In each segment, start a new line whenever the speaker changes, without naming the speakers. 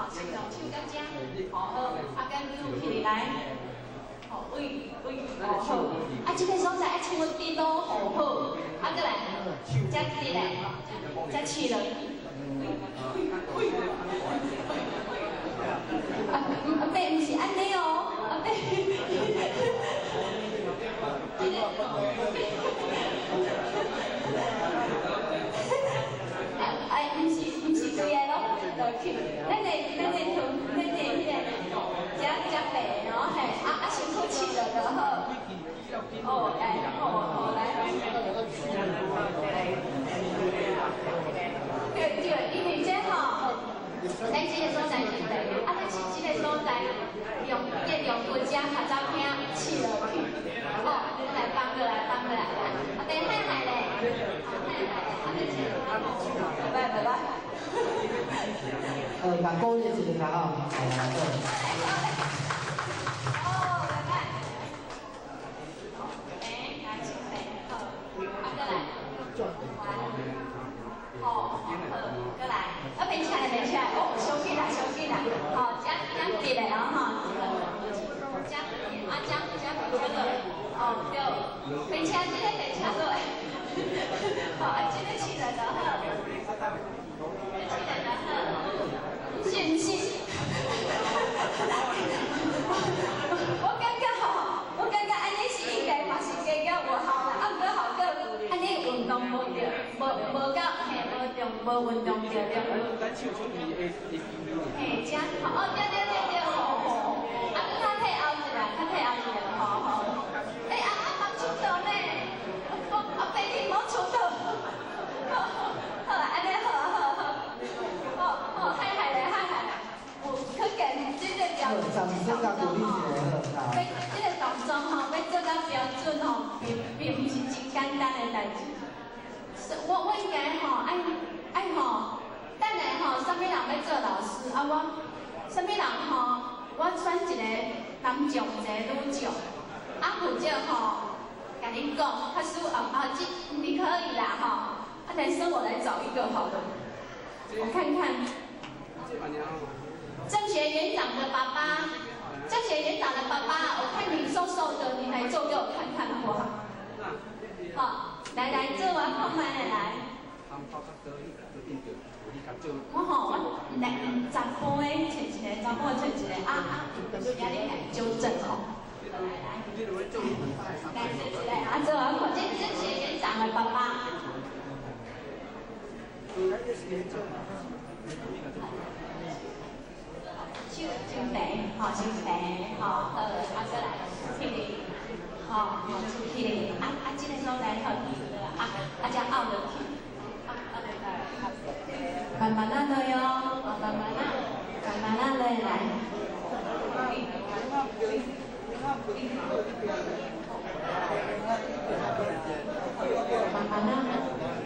好，手到遮，好，跟扭起来，好，喂，好，这个所在爱手滴都好好，过来，再起来，再起来，阿伯唔是安尼哦，阿伯，唔是对个咯，就去，咱个遮白咯，嘿，身躯起来就好。哦，来，对，因为这吼，咱这个所在是对，但是这个所在用骨架较早听起落去，来放过来，对，嗨嘞，拜。
把鼓励一下哦，
过来，变起来，收起来，好，加起来，然后哈，加这个，对，变起来，这个变起来对，好，这个起来就好，信不信？我感觉安尼是应该，嘛是加较有效啦，好个，安尼运动无着，无到嘿，无运动着了。嘿，这好，对，好，较退后一下，好。放手头呢，白天冇手头，好，安尼好，嗨，可见这个标准，
掌声啊，鼓励起来！
这个动作吼，要做到标准吼，并唔是真简单的代志。我应该吼爱吼，等下吼，什么人要做老师什么人吼，我选一个男将，一个女将，负责吼，甲你讲，你可以啦吼，男生我来找一个好了，我看看。郑学园长的爸爸，我看你瘦瘦的，你来做给我看看好不好？好，来，做完后慢来。我来10杯，找一个，压力来纠正吼。来，做完后，这郑学园长的爸爸。真肥，好，过来，起哩，起哩，这个所在好，这凹落去，慢慢来哟，慢慢来，慢慢，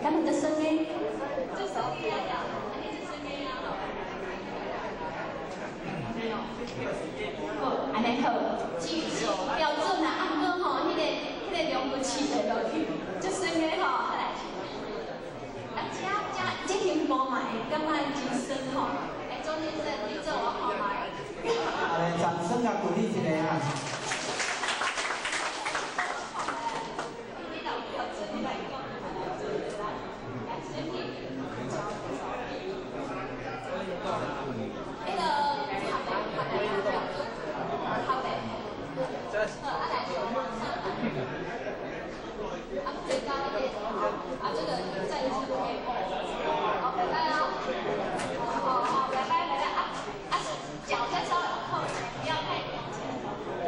咱们的声音，好，安尼好，标准啦，过吼，迄个量不起来落去，就是个吼，来，这天波嘛会感觉真酸吼，周先生，你做我好吗？
掌声啊，鼓励起来啊！
这个再一次可以好，拜拜哦。好，拜拜脚再稍微往后，不要太往前。对。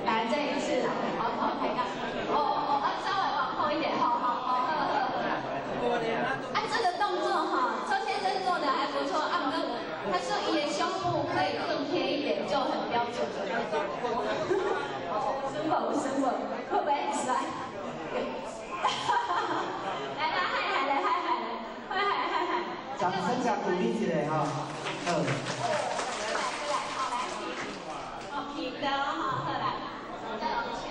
来，这一次，好，抬杠。稍微往后一点，好。这个动作哈，周先生做的还不错，他说你的胸部可以更贴一点，就很标准的那种。生活，会不会很帅？来，嗨！
掌声加鼓励起来哈，
来，平的哈，再来，再往前。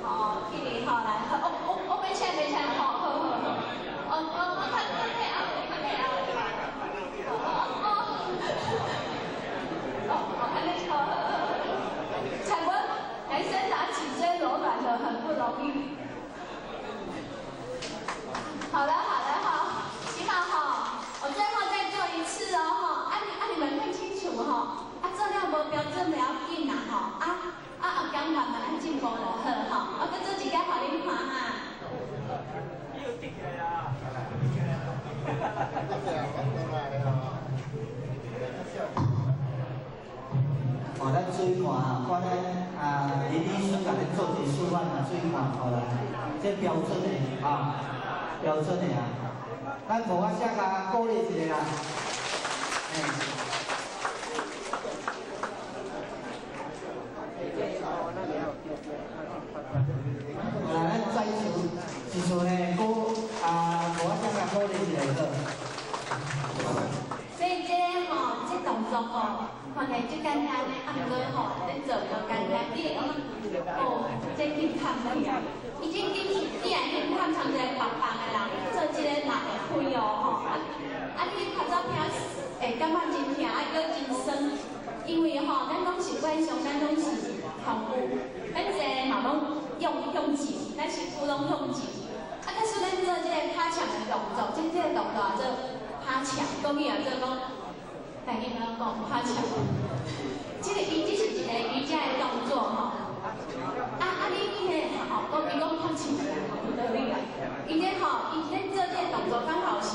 好。
咱水看啊，看咱林医师甲咱做一示范啊，水看好来，这标准的标准的咱互我写甲鼓励一下啦，咱再一次呢，互我写甲鼓励一下好。
所以这动作看起来最简单的，毋过咱做就简单。你会讲这去探去啊！伊这你来去探像一个白白的人，做这个嘛会开哦你拍照片会感觉真疼，又真酸，因为咱拢是惯常，咱拢是同步，咱这嘛拢用劲，咱身躯拢用劲。但是咱做这个拍墙的动作，这个动作做拍墙，讲起来做讲。台语怎讲？拍墙。这是一个瑜伽的动作你讲伊讲拍墙，有道理啊。伊咱做这个动作刚好是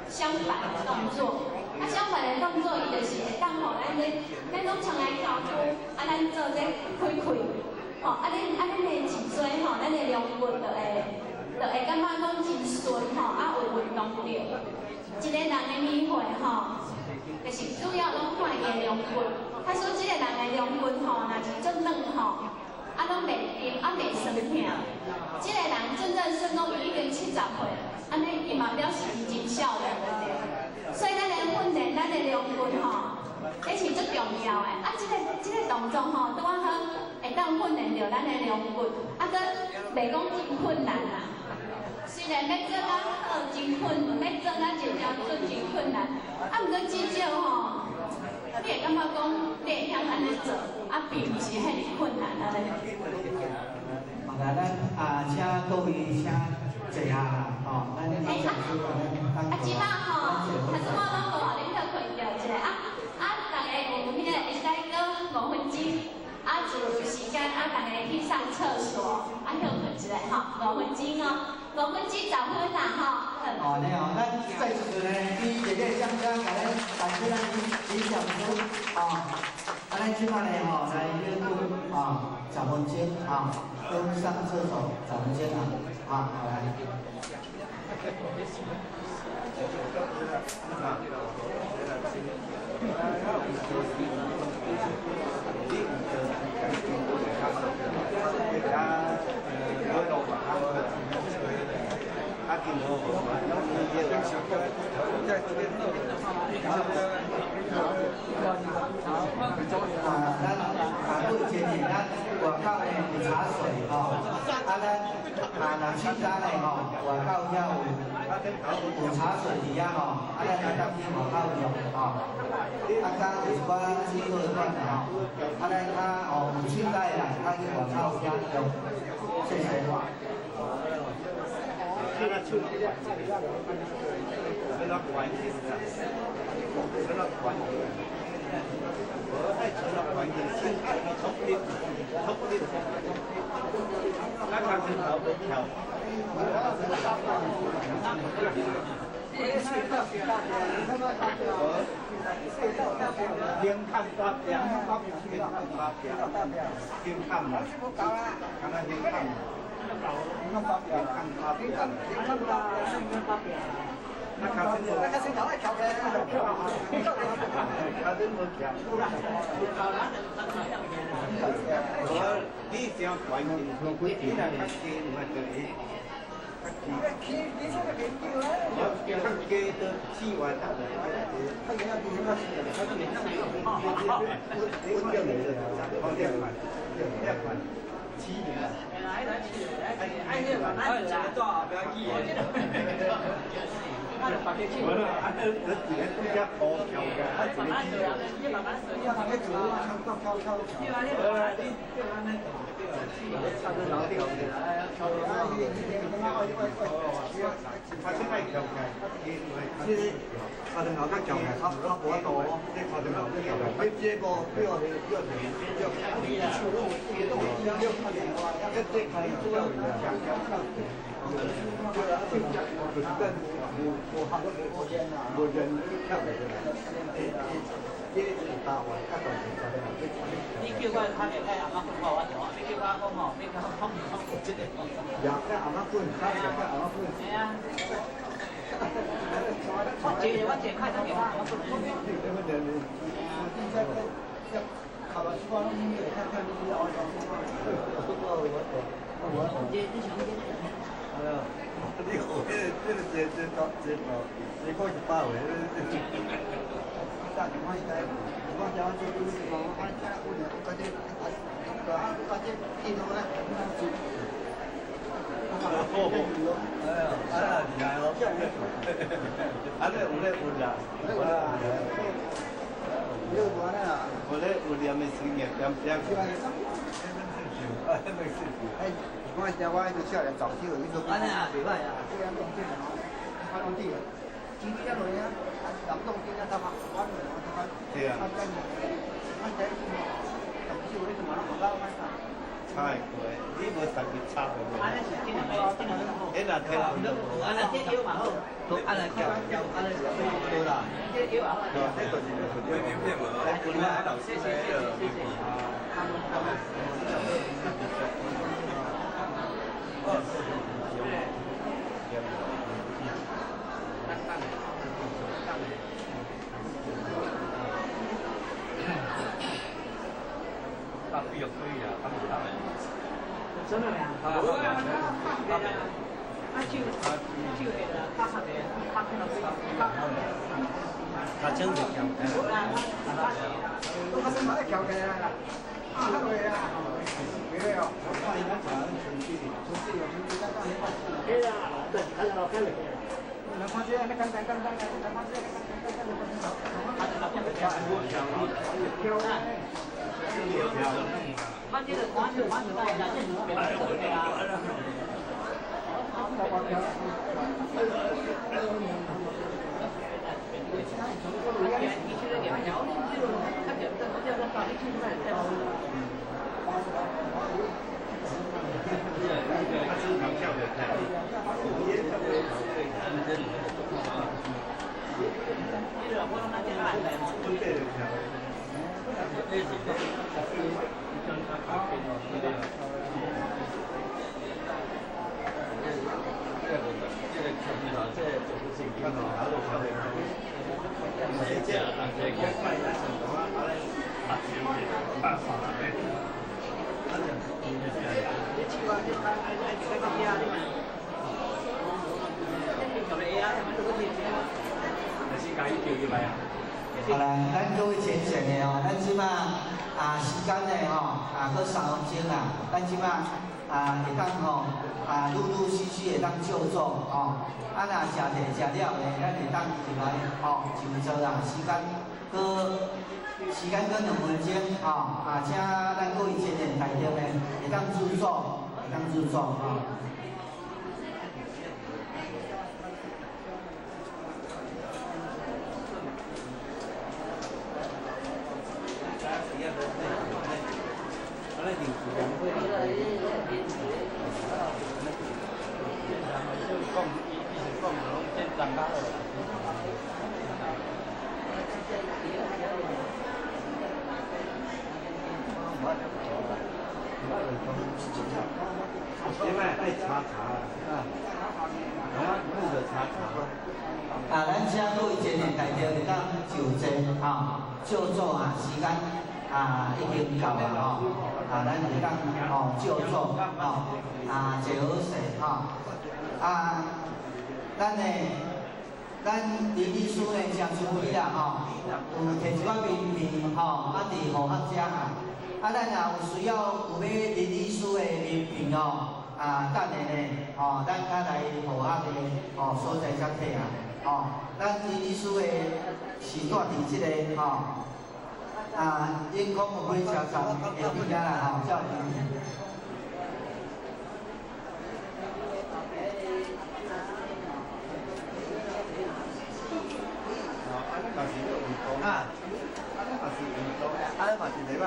相反的动作。相反的动作，伊就是会当咱拢常来跳舞，咱做这开咱的脊椎咱的龙骨就会感觉讲真顺有运动到。一个人的美慧就是主要拢看伊的龙骨。他说，这个人的龙骨若是足软拢袂硬，袂酸痛。这个人真正算讲伊已经70岁，安尼伊嘛表示伊真少年的对。所以咱来训练咱的龙骨这是最重要的。这个动作拄好会当训练到咱的龙骨，搁袂讲真困难啦。虽然要做咱好真困，要做咱真标准真困难，毋过至少你会感觉讲你会晓安尼做，并毋是遐尼困难安尼。
来，咱请各位请坐下啦，咱的讲师
即摆还是我拢无互恁休困着一下大家有迄个会使搁5分钟，自由时间大家去上厕所，休困一下5分钟5分钟10分啦
你咱再一次呢，以热烈掌声，来感谢咱李讲师咱即摆呢来休困10分钟跟上厕所10分钟来。对前年咱外口呢有茶水咱若去咱的外口遐有茶水伫遐咱会当去外口用甲有一寡水果款咱有去咱的人去外口遐用，谢谢。
叫我他哋阿媽訓我就，你叫我講吼，你叫我講即個。
有嘅阿媽訓，有嘅阿媽訓。
係啊。我借快啲嘅阿媽訓。
你學這個一百位，但係我係我講咗做啲嘢，我講咗嗰啲嗰啲電腦咧，厲害咯！啊，你有啦，我咧有兩枚星嘅，兩我叫我就少人早啲去做。
安尼啊，袂歹啊。
这样东西啊，发动机，今天落呀，冷冻机那他妈关了，他妈。对啊。他在你，他在什么？东西为什么那么高？太贵，你无实际差的。
安尼是真係，
那睇下。
安尼即腰嘛好，安尼叫，安尼
對啦。
即腰啊。
對，呢個是會點點嘛？喺本來喺頭先咧
真係啊！好啊！
他真係強嘅。他是買強嘅啦。啊，那個呀，沒有。我看人家講出去有出去，但是沒有。對，看到看了。那放學，那剛才，那放學，
反正就玩就玩就係人一唔明就係啊。
好啦，咱各位前线的哦，咱即马时间的吼搁3分钟啦，咱即马会当吼陆续会当就座哦，若食了的，咱会当进来就座啦，时间搁2分钟请咱各位前线台中的会当入座咱请各位前线台中会当就座就座时间已经到啦咱会当就座坐好势咱林秘书呢诚注意啦有摕一碗面片伫护学者咱若有需要有要林秘书的面片等下呢咱较来护学的所在才摕咱林秘书的是住伫即个因公有买车站的边仔啦才有面片。袂歹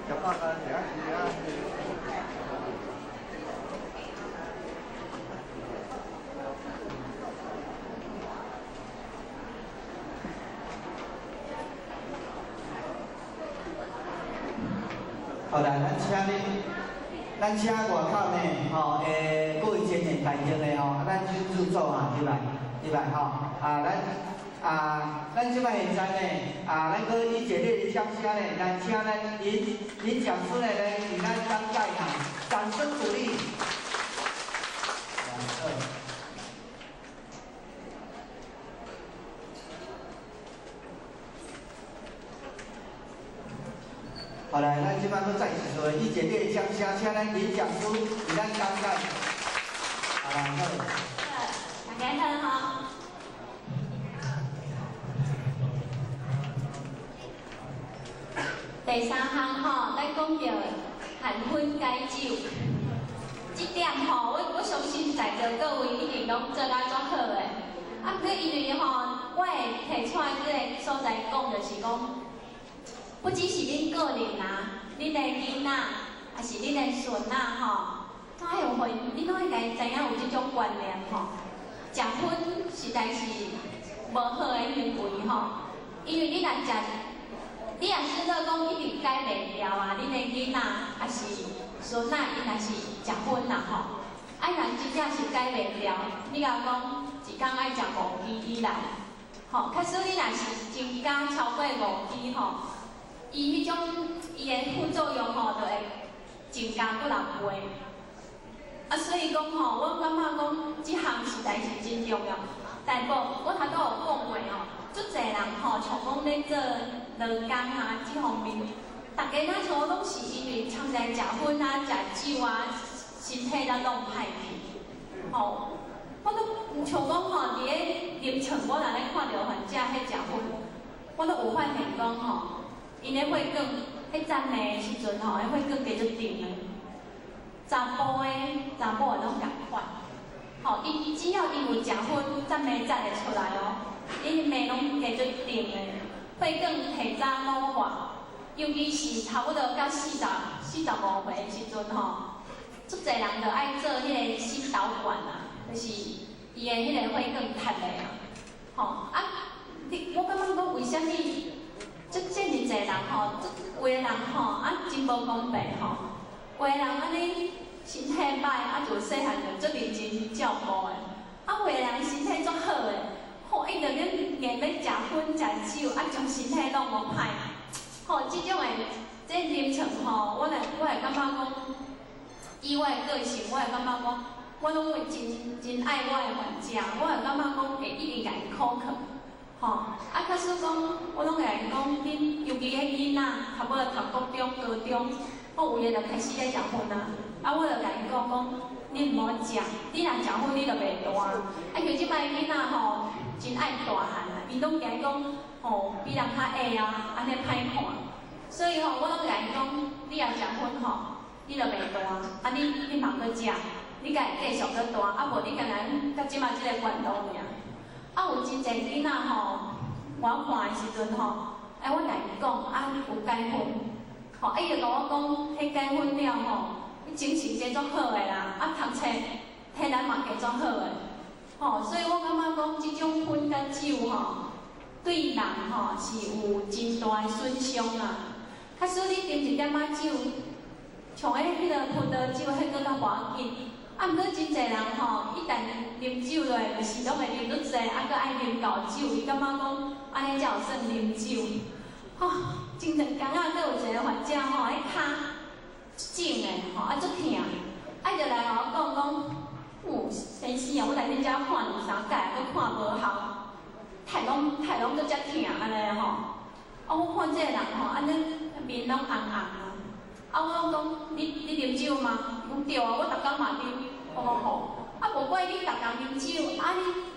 食饱餐食啊吃啊。后来咱车外口呢，吼，各位前面大型的吼，咱就制作啊，入来吼，咱即摆现在呢，咱搁以热烈的掌声呢，来请咱林讲师呢来与咱感慨哈，掌声鼓励。好来，咱即摆搁再一次以热烈的掌声，请咱林讲师与咱感慨。好啦，好。
大家好。第三项吼，咱讲到含粉解酒，这点吼，我相信在座各位一定拢做甲足好的。啊，不因为吼，我会提出来这个所在讲，就是讲，不只是恁个人啊，恁的囡仔，还是恁的孙仔吼，都要会，恁拢会该知影有这种观念吼。食粉实在是无好的行为吼，因为你若食。你若是说讲一直改袂了啊，恁的囡仔还是孙仔，伊若是食粉啦吼，啊，若真正是改袂了，你甲讲一工爱食5支以内，吼，假使你若是增加超过5支吼，伊迄种伊的副作用吼，就会增加几6倍。啊，所以讲吼，我感觉讲这项实在是真重要。但无，我头拄有讲过吼，足侪人吼，像讲咧做劳工啊，这方面，大家那像拢是因为常常食粉啊、食酒啊，身体咱拢歹去。吼，我都像讲吼，伫咧临床我若咧看到患者迄食粉，我都有发现讲吼，因咧血管迄站的时阵吼，迄血管加足长的。查甫的拢共款。吼，伊只要伊有食粉，站的才会出来哦。伊脉拢加足长的。血管提早老化，尤其是差不多到45岁的时阵吼，足侪人就爱做迄个心导管啊，就是伊的迄个血管塌的啊。吼我感觉讲为虾米这么侪人吼，有的人吼真无公平吼，有的人安尼身体歹，就细汉就足认真照顾的，有的人身体足好的。吼，伊着咧硬要食粉食酒，将身体弄无歹。吼，即种的这临床吼，我会感觉讲，以我的个性，我会感觉讲，我拢会真爱我的患者，我会感觉讲会一直甲伊考课。吼，假使讲，我拢会讲，恁尤其迄囡仔，差不多读国中、高中，有的就开始咧食粉啊。我就甲伊讲，你毋好食，你若食粉，你就袂大。像即摆囡仔吼。真爱大汉啊！伊拢惊讲吼，比人较矮啊，安尼歹看。所以吼，我拢甲伊讲，你若食粉吼，你就袂大。你茫搁食，你家会继续搁大。无你干那到即摆即个关度尔。有真侪囡仔吼，我看的时阵吼，我甲伊讲有解粉，吼，伊就甲我讲，迄解粉了吼，伊精神加足好诶啦，读册体力嘛加足好诶。吼，所以我感觉讲，即种粉甲酒吼，对人吼是有真大诶损伤啊。假使你啉一点仔酒，像迄个葡萄酒，迄个较无要紧。毋过真侪人吼，一旦啉酒落，就是拢会啉愈济，搁爱啉高酒，伊感觉讲安尼才有算啉酒。吼，前2工仔，阁有一个患者吼，迄骹肿诶吼，足疼，就来甲我讲。先生啊，我来恁遮看2、3届，阁看无效，太拢阁遮疼安尼吼。我看这个人吼，安尼面拢红红啊。我讲你啉酒吗？伊讲对啊，我逐工嘛啉。我讲好，无怪你逐工啉酒，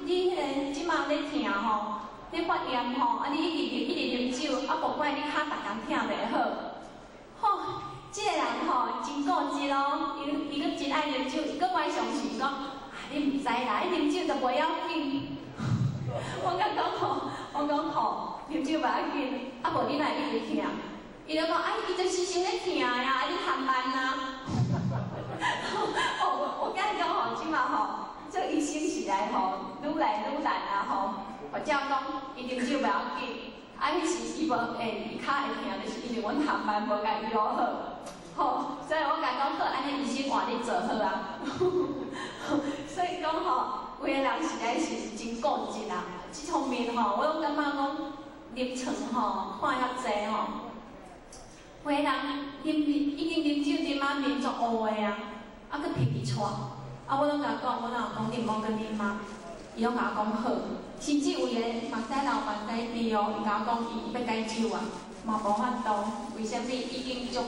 你迄个即马咧疼吼，咧发炎吼，你一直啉酒，无怪你骹逐工疼袂好。吼，这个人吼真固执咯，伊阁真爱啉酒，伊阁歹相信讲，你毋知啦，啉酒就袂要紧。我讲好，啉酒袂要紧，无你若一直疼，伊就讲伊就时常咧疼是阮航班无甲医好，吼，所以我甲讲好，安尼医生话你做好啊。所以讲吼，有个人实在是真固执啦。这方面吼，我拢感觉讲临床吼看遐济吼，有个人已经啉酒啉啊面足乌的啊，啊佮脾气差，我拢甲讲，我哪讲你莫跟啉嘛，伊拢甲我讲好。甚至有个目屎流目屎滴哦，伊甲我讲伊要戒酒啊，嘛无法度，为什么已经酒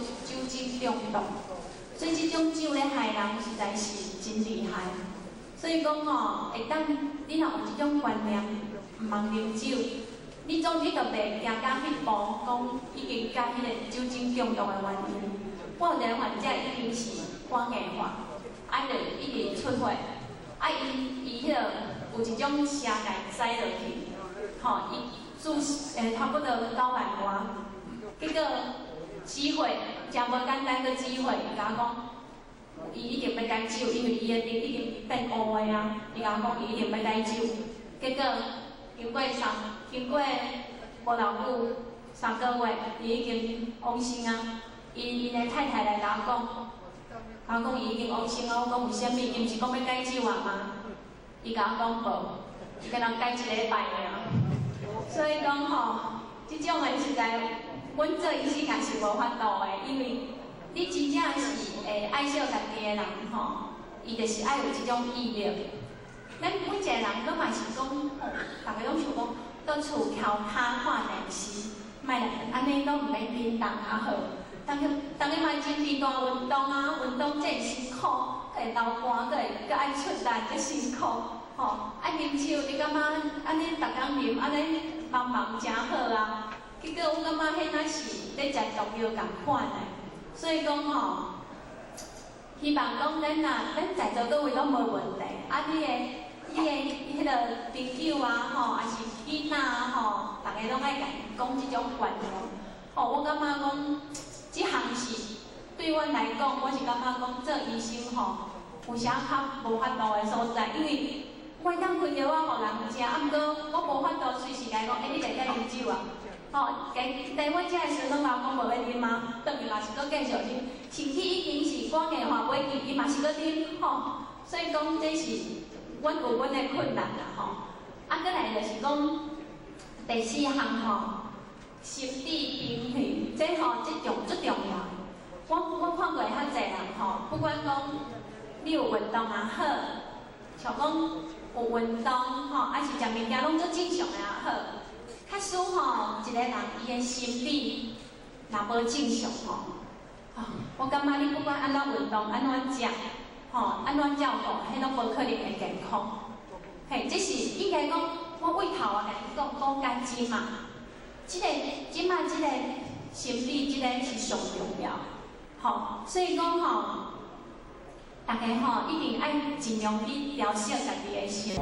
精中毒？所以这种酒咧害人实在是真厉害。所以讲吼，会当你若有这种观念，毋茫啉酒，你总之就袂行到迄步，讲已经甲迄个酒精中毒的原因。我有一个患者已经是肝硬化，就已经出血，伊迄个。有一种车架塞落去，吼，伊注差不多9万外，结果止血真无简单个止血，伊甲我讲，伊一定要戒酒，因为伊的脸已经变乌的啊，伊甲我讲伊一定要戒酒，结果经过无偌久3个月，伊已经往生啊，因的太太来甲我讲伊已经往生啊，我讲为虾米？伊毋是讲要戒酒啊吗？伊甲我讲无，伊敢若戒1礼拜尔。所以讲吼，即种的实在，阮做医生也是无法度的，因为你真正是会爱惜家己的人吼，伊就是爱有即种毅力。咱每一个人都嘛是讲，大家拢想讲，到厝翘骹看电视，莫安尼都毋免运动较好。大家嘛真济大运动啊，运动真辛苦。会流汗，佮爱出力，佮辛苦，吼！爱啉酒，你感觉安尼逐工啉，安尼茫茫真好啊。结果我感觉迄若是咧食毒药共款的，所以讲吼，希望讲咱在座各位拢无问题，你迄个朋友啊，吼，还是囡仔啊，吼，大家拢爱讲即种观念，吼，我感觉讲，即项是。对阮来讲，我是感觉讲做医生吼，有啥较无法度的所在，因为我当开药我互人食，毋过我无法度随时甲伊讲，你来甲啉酒啊，吼，来我遮的时阵，拢甲我讲无要啉啊，等于嘛是搁继续啉，身体已经是肝硬化袂记，伊嘛是搁啉，吼，所以讲这是阮有阮的困难啦，吼，搁来就是讲第4项吼，心理平衡，这吼最重要。我看过遐济人吼，不管讲你有运动也好，像讲有运动吼，还是食物件拢做正常的也好，假使吼一个人伊的心理若无正常吼，我感觉你不管安怎运动，安怎食，吼，安怎照顾，迄拢无可能会健康。嘿，这是应该讲我为头啊，甲你讲干净嘛，即个心理，即个是上重要。吼，所以讲吼，大家吼一定爱尽量去调适家己的心。